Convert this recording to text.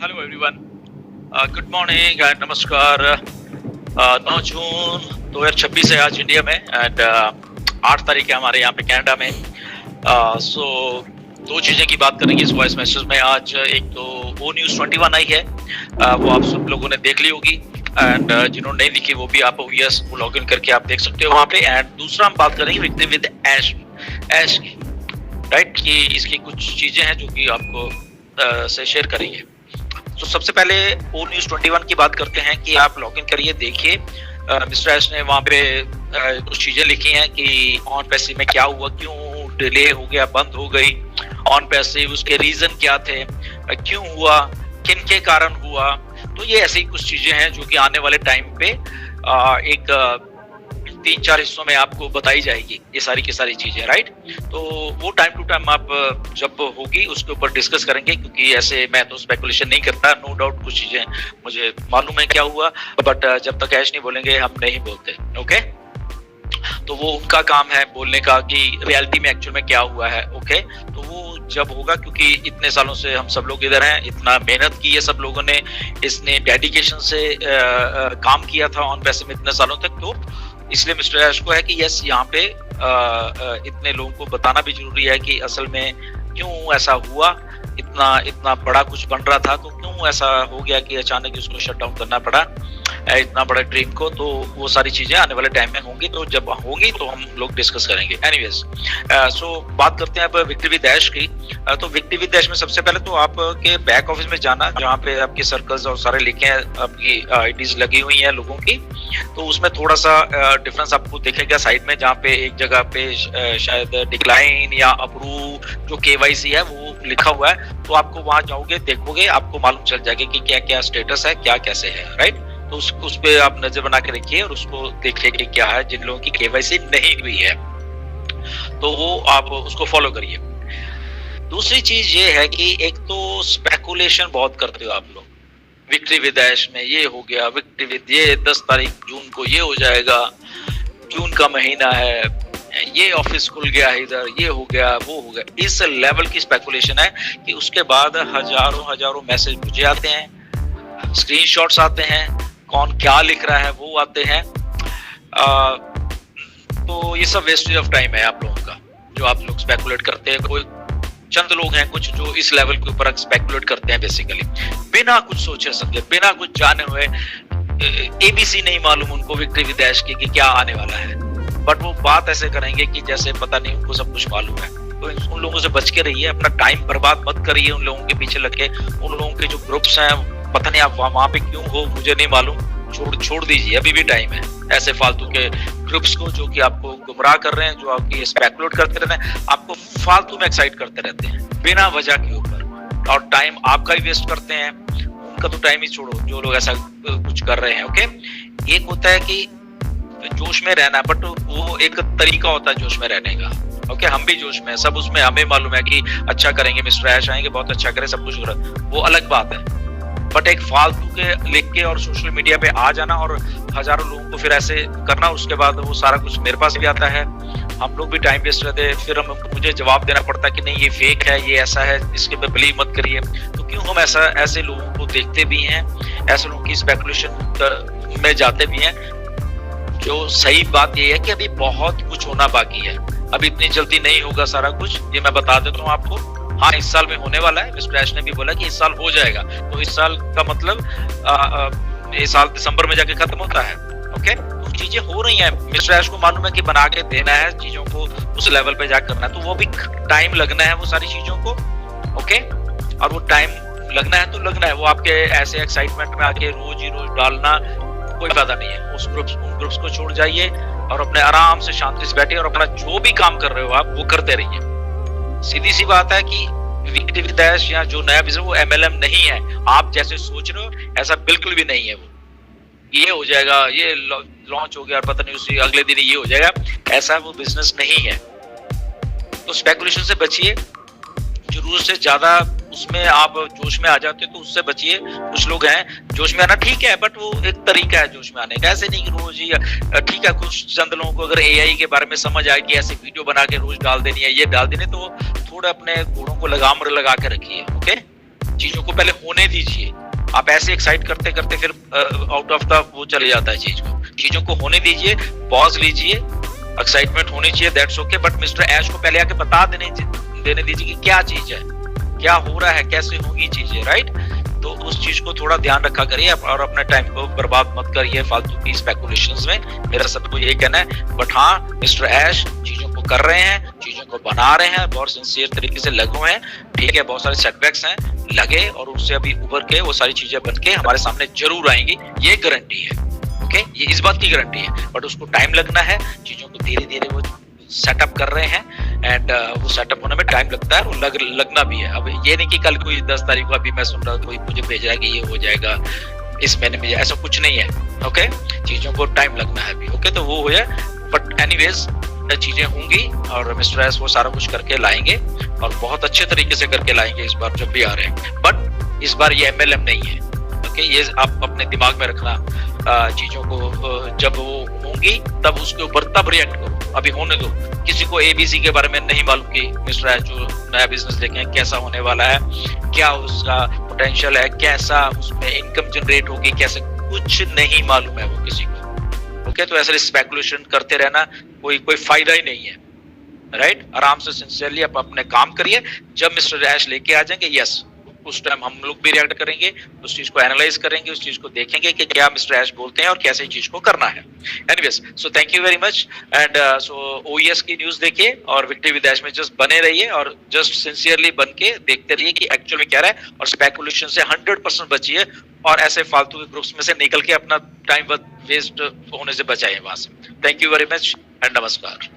Hello everyone, good morning and नमस्कार। 9 जून 2026 है आज इंडिया में एंड 8 तारीख है हमारे यहाँ पे कनाडा में। सो दो चीज़ें की बात करेंगे इस वॉइस मैसेज में आज। एक तो वो न्यूज़ 21 आई है, वो आप सब लोगों ने देख ली होगी एंड जिन्होंने नहीं देखी वो भी आप OVS लॉग इन करके आप देख सकते हो वहाँ पे। एंड दूसरा हम बात करेंगे विक्टिम विद ऐश की, राइट, कि इसकी कुछ चीज़ें हैं जो कि आपको से शेयर करेंगे। तो सबसे पहले ओ न्यूज़ 21 की बात करते हैं कि आप लॉग इन करिए, देखिए मिस्टर ऐश ने वहाँ पे कुछ चीज़ें लिखी हैं कि ऑन पैसिव में क्या हुआ, क्यों डिले हो गया, बंद हो गई ऑन पैसिव, उसके रीज़न क्या थे, क्यों हुआ, किन के कारण हुआ। तो ये ऐसी कुछ चीज़ें हैं जो कि आने वाले टाइम पे एक 3-4 हिस्सों में आपको बताई जाएगी ये सारी की सारी चीजें, राइट। तो वो टाइम टू टाइम आप जब होगी उसके ऊपर डिस्कस करेंगे, क्योंकि ऐसे मैं तो स्पेकुलेशन नहीं करता। नो डाउट कुछ चीजें मुझे मालूम है क्या हुआ, बट जब तक ऐश नहीं बोलेंगे हम नहीं बोलते, ओके। तो वो उनका काम है बोलने का कि रियलिटी में एक्चुअल में क्या हुआ है, ओके। तो वो जब होगा, क्योंकि इतने सालों से हम सब लोग इधर हैं, इतना मेहनत की है सब लोगों ने, इसने डेडिकेशन से काम किया था ऑन पैसे में इतने सालों तक। तो इसलिए मिस्टर ऐश को है कि यस यहाँ पे इतने लोगों को बताना भी जरूरी है कि असल में क्यों ऐसा हुआ, इतना बड़ा कुछ बन रहा था तो क्यों ऐसा हो गया कि अचानक उसको शट डाउन करना पड़ा इतना बड़ा ड्रीम को। तो वो सारी चीजें आने वाले टाइम में होंगी, तो जब होंगी तो हम लोग डिस्कस करेंगे। एनीवेज, सो बात करते हैं अब विक्टिम विद ऐश की। तो विक्टिम विद ऐश में सबसे पहले तो आपके बैक ऑफिस में जाना, जहाँ पे आपके सर्कल्स और सारे लिखे हैं, आपकी आईडीज लगी हुई हैं लोगों की। तो उसमें थोड़ा सा डिफरेंस आपको दिखेगा साइड में, जहाँ पे एक जगह पे शायद डिक्लाइन या अप्रूव जो KYC है वो लिखा हुआ है। तो आपको वहां जाओगे, देखोगे, आपको मालूम चल जाएगा कि क्या क्या स्टेटस है, क्या कैसे है, राइट। तो उस पे आप नजर बना के रखिए और उसको देखिए कि क्या है। जिन लोगों की KYC नहीं हुई है तो वो आप उसको फॉलो करिए। दूसरी चीज ये है कि एक तो स्पेकुलेशन बहुत करते हो आप लोग, विक्टिम विद ऐश में ये हो गया, विक्टिम विद ये 10 तारीख जून को ये हो जाएगा, जून का महीना है, ये ऑफिस खुल गया है इधर, ये हो गया, वो हो गया। इस लेवल की स्पेकुलेशन है कि उसके बाद हजारों मैसेज मुझे आते हैं, स्क्रीनशॉट्स आते हैं, कौन क्या लिख रहा है वो आते हैं। तो ये सब वेस्टेज ऑफ टाइम है आप लोगों का, जो आप लोग स्पेकुलेट करते हैं। कोई चंद लोग हैं कुछ जो इस लेवल के ऊपर स्पेकुलेट करते हैं बेसिकली, बिना कुछ सोचे समझे, बिना कुछ जाने हुए। ABC नहीं मालूम उनको विक्टिम विद ऐश की कि क्या आने वाला है, बट वो बात ऐसे करेंगे कि जैसे पता नहीं उनको सब कुछ मालूम है। तो उन लोगों से बच के रहिए, अपना टाइम बर्बाद मत करिए उन लोगों के पीछे लगे। उन लोगों के जो ग्रुप्स हैं, पता नहीं आप वहां पे क्यों हो, मुझे नहीं मालूम, छोड़ दीजिए, अभी भी टाइम है। ऐसे फालतू के ग्रुप्स को जो कि आपको गुमराह कर रहे हैं, जो आपकी स्पेकुलेट करते रहते हैं, आपको फालतू में एक्साइट करते रहते हैं बिना वजह के ऊपर, और टाइम आपका ही वेस्ट करते हैं। उनका तो टाइम ही छोड़ो जो लोग ऐसा कुछ कर रहे हैं, ओके। एक होता है कि जोश में रहना, बट वो एक तरीका होता है जोश में रहने का, ओके। हम भी जोश में, सब उसमें हमें मालूम है कि अच्छा करेंगे, मिस्टर ऐश आएंगे, बहुत अच्छा करें, सब कुछ हो रहा है, वो अलग बात है। बट एक फालतू के लिख के और सोशल मीडिया पे आ जाना और हजारों लोगों को फिर ऐसे करना, उसके बाद वो सारा कुछ मेरे पास भी आता है, हम लोग भी टाइम वेस्ट रहते हैं, फिर मुझे जवाब देना पड़ता है कि नहीं ये फेक है, ये ऐसा है, इसके पे बिलीव मत करिए। तो क्यों हम ऐसे लोगों को देखते भी हैं, ऐसे लोगों की स्पेकुलेशन में जाते भी हैं। जो सही बात ये है कि अभी बहुत कुछ होना बाकी है, अभी इतनी जल्दी नहीं होगा सारा कुछ, ये मैं बता देता हूँ आपको। हाँ, इस साल में होने वाला है, मिस्टर ऐश ने भी बोला कि इस साल हो जाएगा। तो इस साल का मतलब ये साल दिसंबर में जाके खत्म होता है, ओके। तो चीजें हो रही हैं, मिस्टर ऐश को मालूम है कि बना के देना है चीजों को, उस लेवल पे जाकर करना है, तो वो भी टाइम लगना है वो सारी चीजों को, ओके। और वो टाइम लगना है तो लगना है, वो आपके ऐसे एक्साइटमेंट में आके रोज ही रोज डालना कोई फायदा नहीं है। उन ग्रुप्स को छोड़ जाइए और अपने आराम से शांति से बैठिए और अपना जो भी काम कर रहे हो आप वो करते रहिए। सीधी सी बात है कि विक्टिम विद ऐश या जो नया बिजनेस वो MLM नहीं है, आप जैसे सोच रहे हो ऐसा बिल्कुल भी नहीं है। वो ये हो जाएगा, ये लॉन्च हो गया और पता नहीं उसी अगले दिन ये हो जाएगा, ऐसा वो बिजनेस नहीं है। तो स्पेकुलेशन से बचिए, जरूरत से ज्यादा उसमें आप जोश में आ जाते हो तो उससे बचिए। कुछ लोग हैं जोश में आना ठीक है, बट वो एक तरीका है जोश में आने का, ऐसे नहीं कि रोज ही। ठीक है, कुछ चंद लोगों को अगर AI के बारे में समझ आए कि ऐसे वीडियो बना के रोज डाल देनी है, ये डाल देनी, तो थोड़ा अपने घोड़ों को लगाम लगा के रखिए, ओके। चीजों को पहले होने दीजिए। आप ऐसे एक्साइट करते करते फिर आउट ऑफ द वो चले जाता है चीजों को होने दीजिए, पॉज लीजिए, एक्साइटमेंट होनी चाहिए, दैट्स ओके, बट मिस्टर ऐश को पहले आके बता देने दीजिए कि क्या चीज है, क्या हो रहा है, कैसे होगी चीजें, राइट। तो उस चीज को थोड़ा ध्यान रखा करिए और अपने टाइम को बर्बाद मत करिए फालतू की स्पेकुलेशंस में, मेरा सबको यही कहना है। बट हाँ, मिस्टर ऐश चीजों को कर रहे हैं, चीजों को बना रहे हैं, बहुत सिंसियर तरीके से लगे हुए हैं, ठीक है। बहुत सारे सेटबैक्स हैं, लगे और उससे अभी उभर के वो सारी चीजें बन के हमारे सामने जरूर आएंगी, ये गारंटी है, ओके, ये इस बात की गारंटी है। बट उसको टाइम लगना है, चीजों को धीरे धीरे वो सेटअप कर रहे हैं एंड वो सेटअप होने में टाइम लगता है और लगना भी है। अब ये नहीं कि कल कोई 10 तारीख को अभी मैं सुन रहा हूँ कोई मुझे भेज रहा है कि ये हो जाएगा इस महीने में, ऐसा कुछ नहीं है, ओके। चीजों को टाइम लगना है अभी, ओके, तो वो हो जाए। बट एनीवेज चीजें होंगी और मिस्टर एस वो सारा कुछ करके लाएंगे और बहुत अच्छे तरीके से करके लाएंगे इस बार जब भी आ रहे हैं। बट इस बार ये MLM नहीं है, ओके, ये आप अपने दिमाग में रखना। चीजों को जब वो होंगी तब उसके ऊपर तब रिएक्ट करो, अभी होने दो। किसी को ABC के बारे में नहीं मालूम कि मिस्टर एस जो नया बिजनेस देखें कैसा होने वाला है, क्या उसका पोटेंशियल है, कैसा उसमें इनकम जनरेट होगी, कैसे, कुछ नहीं मालूम है वो किसी को, ओके। तो ऐसे स्पेकुलेशन करते रहना कोई फायदा ही नहीं है, राइट। आराम से सिंसियरली आप अपने काम करिए। जब मिस्टर ऐश लेके आ जाएंगे, यस, उस टाइम हम लोग भी रिएक्ट करेंगे, उस चीज को एनालाइज करेंगे, उस चीज को देखेंगे कि क्या मिस्टर ऐश बोलते हैं और कैसे चीज को करना है। Anyways, so thank you very much and so OES की न्यूज देखिए और विक्ट्री विद ऐश में जस्ट बने रहिए और जस्ट सिंसियरली बन के देखते रहिए कि एक्चुअल में क्या रहा है और स्पेकुलेशन से 100% बचिए और ऐसे फालतू के ग्रुप्स में से निकल के अपना टाइम वेस्ट होने से बचाइए वहां से। Thank you very much and नमस्कार।